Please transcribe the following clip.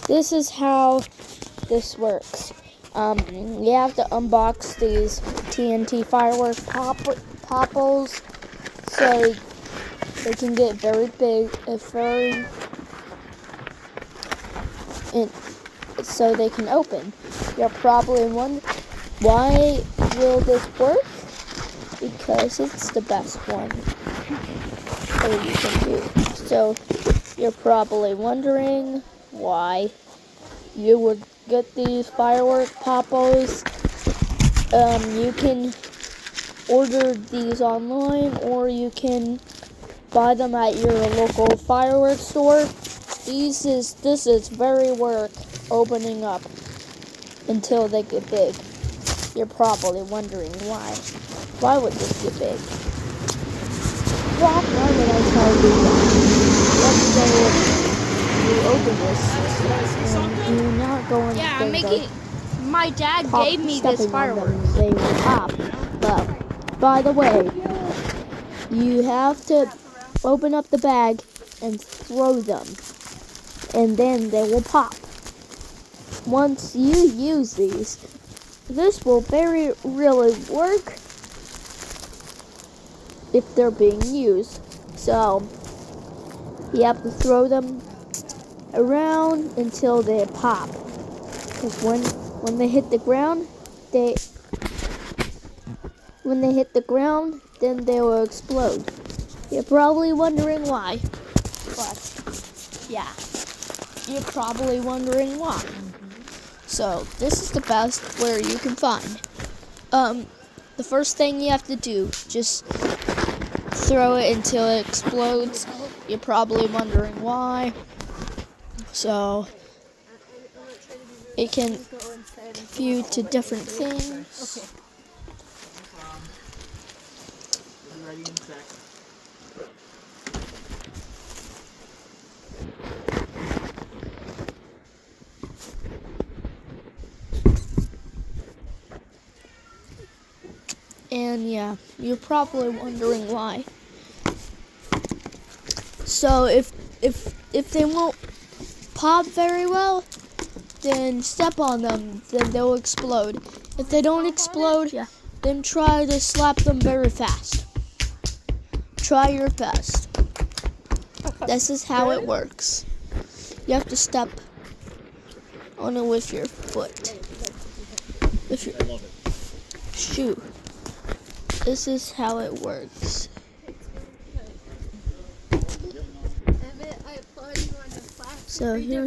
this is how this works. You have to unbox these TNT firework popples so they can get very big and so they can open. You're probably wondering, why will this work? Because it's the best one that you can do. So you're probably wondering why you would get these firework popples. You can order these online, or you can buy them at your local fireworks store. This is very work opening up until they get big. You're probably wondering why. Why would this get big? Why would I tell you that? Let's say you open this and you're not going to My dad gave me this firework. They will pop. But by the way, you have to open up the bag and throw them, and then they will pop. Once you use these, this will really work if they're being used. So you have to throw them around until they pop. Because when they hit the ground, then they will explode. You're probably wondering why. But yeah, you're probably wondering why. So this is the best where you can find. The first thing you have to do, just throw it until it explodes. You're probably wondering why. So it can confuse to different things. And yeah, you're probably wondering why. So if they won't pop very well, then step on them, then they'll explode. If they don't explode, then try to slap them very fast. Try your best. This is how it works. You have to step on it with your foot. With your shoe. This is how it works. So here